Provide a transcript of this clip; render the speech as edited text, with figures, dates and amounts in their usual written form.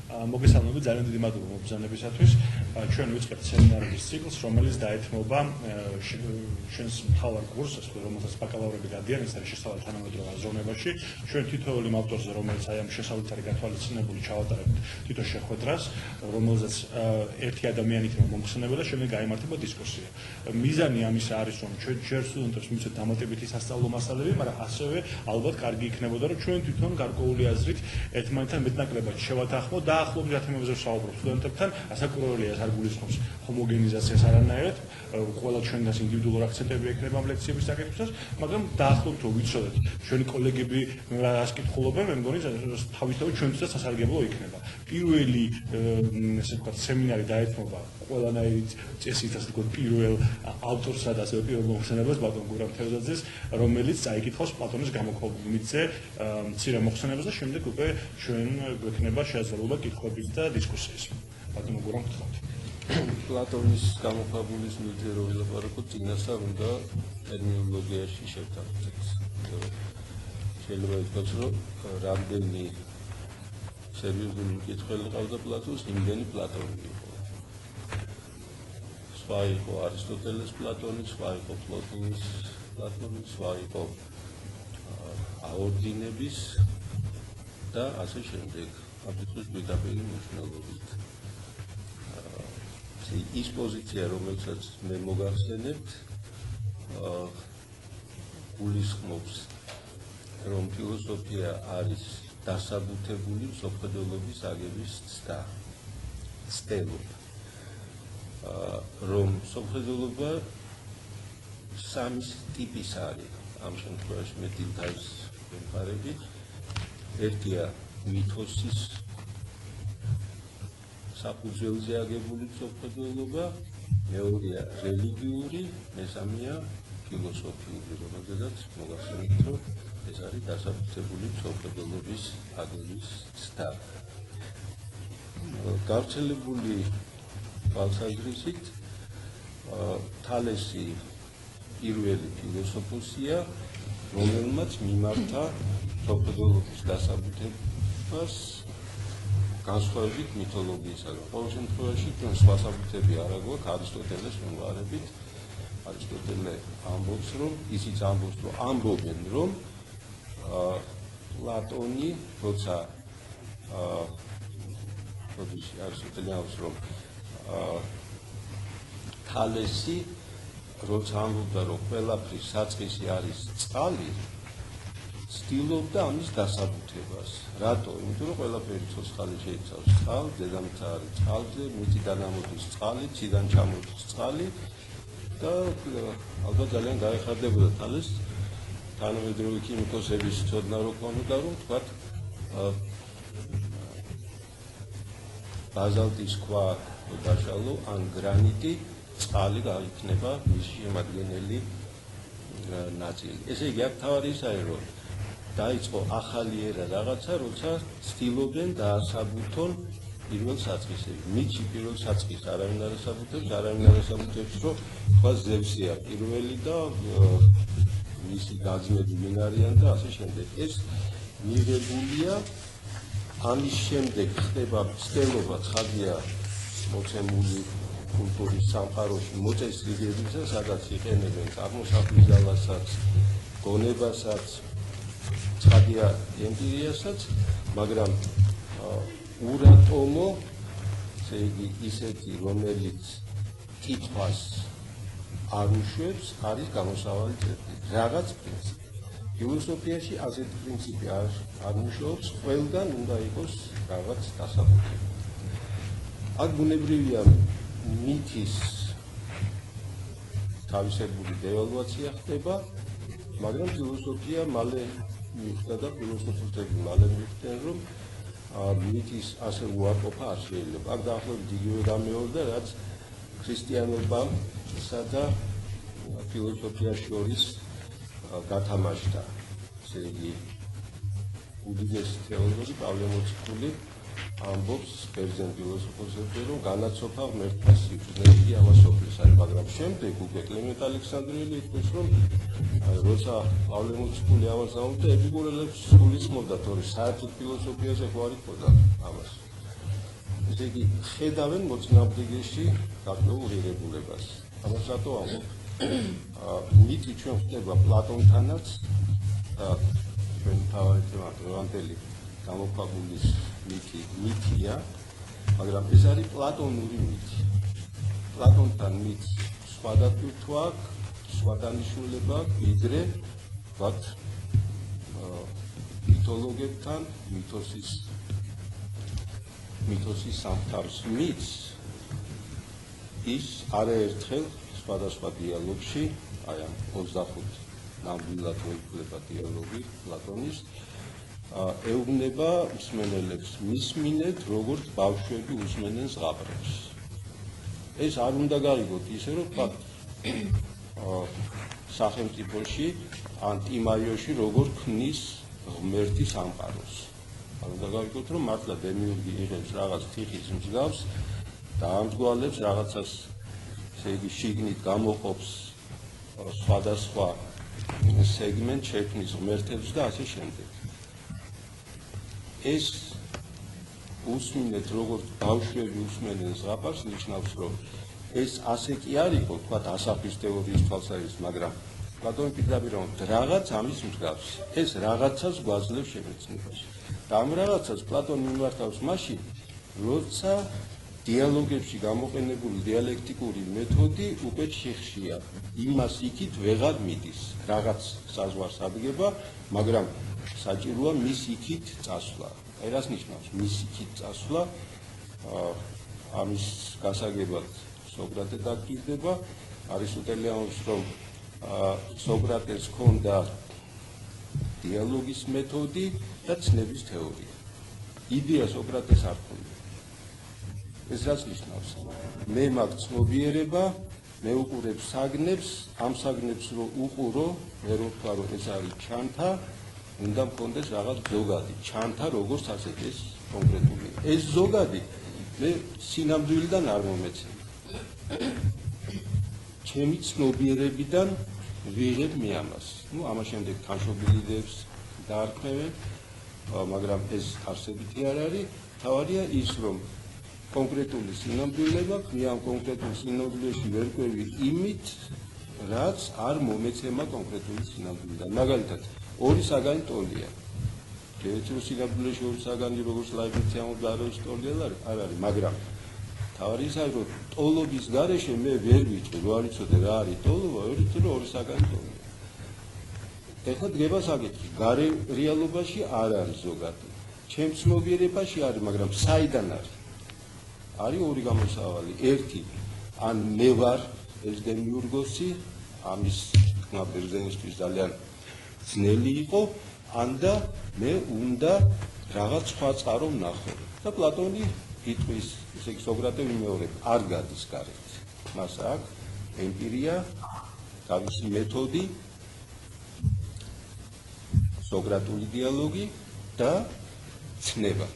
მოგესალმებით, ძალიან დიდი მადლობა მობრძანებისათვის. ჩვენ ვიწყებთ სემინარების ციკლს, რომელიც დაეთმობა ჩვენს მთავარ კურსს, რომელსაც ბაკალავრები დადიან, ეს არის შესწავლა თანამედროვე აზროვნებაში. ჩვენ თითოეული ავტორზე, რომელიც აი ამ შესწავლით არის გათვალისწინებული, ჩავატარებთ თითო შეხვედრას, რომელზეც ერთი ადამიანით მომხსენებოდა და შემდეგ გაიმართება დისკუსია. მიზანი ამისა არის, რომ ჩვენ ჯერ სტუდენტებს მივცეთ დამატებითი სასწავლო მასალები, მაგრამ ასევე ალბათ კარგი იქნებოდა, რომ ჩვენ თვითონ გარკვეული აზრით ერთმანეთთან მეტნაკლებად შევათანხმოთ და ახლობის ათემებზე ვსაუბრობთ სტუდენტებთან, ასაკურველია ეს არ გულისხმობს ჰომოგენიზაციას არანაირად, ყველა ჩვენგანს ინდივიდუალური აქცენტები ექნება ამ ლექციების საკითხისას, მაგრამ დაახლოებით რომ ვიცოდეთ, ჩვენი კოლეგები რას კითხულობენ, მე მგონი თავისთავად ჩვენთვისაც სასარგებლო იქნება. პირველი ესე ვთქვათ სემინარი დაეთმობა ყველანაირი წესით, ასე ვთქვათ, პირველ ავტორსა და ასევე პირველ მოხსენებას ბატონ გურამ თევზაძეს, რომელიც წაიკითხავს პლატონის გამოქვაბულ მითზე მცირე მოხსენებას და შემდეგ უკვე ჩვენ გვექნება შესაძლებლობა კითხვების და დისკუსიის. ბატონ გურამ გთხოვთ. პლატონის გამოქვაბულის მითზე რო ვილაპარაკოთ, წინასწარ უნდა ტერმინოლოგიაში შევთანხმდეთ. შეიძლება ითქვას, რომ რამდენი სერიოზული მკითხველი ყავდა პლატონს, იმდენი პლატონი იყო. სხვა იყო არისტოტელეს პლატონი, სხვა იყო პლოტინის პლატონი, სხვა იყო აორდინების და ასე შემდეგ. აბსოლუტურად პირდაპირი მნიშვნელობით. ის პოზიცია, რომელსაც მე მოგახსენებთ, გულისხმობს, რომ ფილოსოფია არის დასაბუთებული მსოფლმხედველობის აგების ცდელობა. რომ მსოფლმხედველობა სამი ტიპის არის, ამ შემთხვევაში მე დილთაის ვემყარებით. ერთია მითოსის საფუძველზე აგებული მსოფლმხედველობა, მეორეა რელიგიური, მესამეა ფილოსოფიური, რომელზედაც მოგახსენებთ, რომ ეს არის დასაბუთებული მსოფლმხედველობის აგების ცდა. გავრცელებული თვალსაზრისით, თალესი პირველი ფილოსოფოსია, რომელმაც მიმართა მსოფლმხედველობის დასაბუთებას განსხვავებით მითოლოგიისაგან. ყოველ შემთხვევაში ჩვენ სხვა საბუთები არ აგვაქვს არისტოტელეს მიმარებით. არისტოტელე ამბობს, რომ ისიც ამბობს, რომ ამბობენ, რომ პლატონი, როცა არისტოტელე ამბობს, რომ თალესი, როცა ამბობდა, რომ ყველაფრის საწყისი არის წყალი, ცდილობდა ამის დასაბუთებას. რატო? იმიტომ რომ ყველაფერი ცოცხალი შეიცავს წყალს, დედამიწა არის წყალზე, მიწიდან ამოდის წყალი, ციდან ჩამოდის წყალი და ალბათ ძალიან გაეხარდებოდა თალეს თანამედროვე ქიმიკოსების ცოდნა რო ქონოდა, რომ თქვათ ბაზალტის ქვა დაშალო ან გრანიტი წყალი გაიქნება მისი შემადგენელი ნაწილი. ესე იგი, აქ თავარი ისაა, რომ დაიწყო ახალი ერა რაღაცა, როცა ცდილობენ დაასაბუთონ პირველ საწყისები. მითში პირველ საწყისს არავინ არ ასაბუთებს, რომ თქვა ზევსია პირველი და მისი გაძმები ვინ არიან და ასე შემდეგ. ეს მიღებულია, ამის შემდეგ ხდება ცდელობა, ცხადია მოცემული კულტურის სამყაროში მოწესრიგებისა, სადაც იყენებენ აღმოსახვის ძალასაც, გონებასაც, ცხადია ემპირიასაც, მაგრამ ურატომო, ესე იგი ისეთი, რომელიც კითხვას არ უშვებს, არის გამოსავალი წერტილი. რაღაც პრინციპი. ფილოსოფიაში ასეთი პრინციპი არ მუშაობს, ყველგან უნდა იყოს რაღაც დასაბუთება. აქ ბუნებრივია მითის თავისებური დევალვაცია ხდება, მაგრამ ფილოსოფია მალე მიხვდა და ფილოსოფოსები მალე მიხვდნენ, რომ მითის ასე უარყოფა არ შეიძლება. აქ დაახლოებით იგივე გამეორდა, რაც ქრისტიანობასა და ფილოსოფიას შორის გათამაშდა. ესე იგი, უდიდესი თეოლოგი პავლე მოციქული ამბობს ბერძენ ფილოსოფოსებზე, რომ განაცოფა ღმერთმა სიბრძნეში ამას სოფლის არის, მაგრამ შემდეგ უკვე კლიმენტ ალექსანდრიელი იტყვის, რომ როცა პავლე მოციქული ამას ამბობდა, ეპიკურელებს გულისხმობდა, თორე საერთოდ ფილოსოფიაზე ხო არ იყოდა ამას. ესე იგი, ხედავენ მოწინააღმდეგეში გარკვეულ ღირებულებას. ამას რატო ამბობ? მითი ჩვენ ხდება პლატონთანაც და ჩვენ თავი თემა დღევანდელი გამოქვაბულის მითია, მაგრამ ეს არის პლატონური მითი. პლატონთან მითს სხვა დატვირთვა აქვს, სხვა დანიშნულება აქვს, ვიდრე ვთქვათ მითოლოგებთან, მითოსის სამთავროს მითს ის არაერთხელ სხვადასხვა დიალოგში, აი ამ 25 ნამდვილად მოიხსნება დიალოგი პლატონის, ეუბნება მსმენელებს, მისმინეთ, როგორც ბავშვები უსმენენ ზღაპრებს. ეს არ უნდა გაიგოთ ისე, რომ თქვა სახელმწიფოში ან ტიმაიოში როგორ ქმნის ღმერთი სამყაროს. არ უნდა გაიგოთ, რომ მართლა დემიურგი იღებს რაღაც თიხის მსგავს, დაამსგვალებს რაღაცას, ესე იგი შიგნით გამოყოფს სხვადასხვა სეგმენტ შექმნის ღმერთებს და ასე შემდეგ. ეს უსმინეთ როგორც ბავშვები უსმენენ ზღაპარს, ნიშნავს, რომ ეს ასე კი არ იყო, თქვა ასაფის თეორიის თვალსაზრისით, მაგრამ პლატონი პირდაპირ რაღაც ამის მსგავს. ეს რაღაცას გვაძლევს შემეცნებაში. და ამ რაღაცას პლატონი მიმართავს მაშინ, როცა დიალოგებში გამოყენებული დიალექტიკური მეთოდი უკვე შეხშია. იმას იქით ვეღარ მიდის. რაღაც საზღვარს ადგება, მაგრამ საჭიროა მის იქით წასვლა. აი რას ნიშნავს მის იქით წასვლა? ამის გასაგებად სოკრატე დაგიდება, არისტოტელე ამბობს, რომ სოკრატეს ჰქონდა დიალოგის მეთოდი და ცნების თეორია. იდეა სოკრატეს არ ჰქონდა. ეს რაც ნიშნავს? მე მაქვს ცნობიერება, მე უყურებ საგნებს, ამ საგნებს რო უყურო, მე რო ვთქვა, რომ ეს არის ჩანთა, უნდა მქონდეს რაღაც ზოგადი. ჩანთა როგორც ასეთ ეს კონკრეტული. ეს ზოგადი მე სინამდვილიდან არ მომეცემ. ჩემი ცნობიერებიდან ვიღებ მე ამას. ამას შემდეგ თანშობილი იდეებს დაარქმევენ, მაგრამ ეს არსებითი არ არის. თავარია ის, რომ კონკრეტული სინამდვილება, მე ამ კონკრეტულ სინამდვილეში ვერ ყვევი იმით, რაც არ მომეცემა კონკრეტული სინამდვილიდან. მაგალითად, ორი საგანი ტოლია. შეიძლება სინამდვილეში ორი საგანი როგორც ლაიბნიცი ამბობს არის ტოლია, არ არის, მაგრამ თავარი ის არის, რომ ტოლობის გარეშე მე ვერ ვიტყვი, რო არ იცოდე რა არის ტოლობა, ვერ ვიტყვი, რომ ორი საგანი ტოლია. ეხლა დგება საკითხი, გარე რეალობაში არ არის ზოგადი. ჩემ ცნობიერებაში არის, მაგრამ საიდან არის? არის ორი გამოსავალი. ერთი, ან მე ვარ ეს დემიურგოსი, ამის თქმა ბერძენისთვის ძალიან ძნელი იყო, ან და მე უნდა რაღაც სხვა წყარო ვნახო. და პლატონი იტყვის, ესე იგი სოკრატე ვიმეორებ, არ გადის გარეთ. მას აქვს ემპირია, თავისი მეთოდი, სოკრატული დიალოგი და ცნება.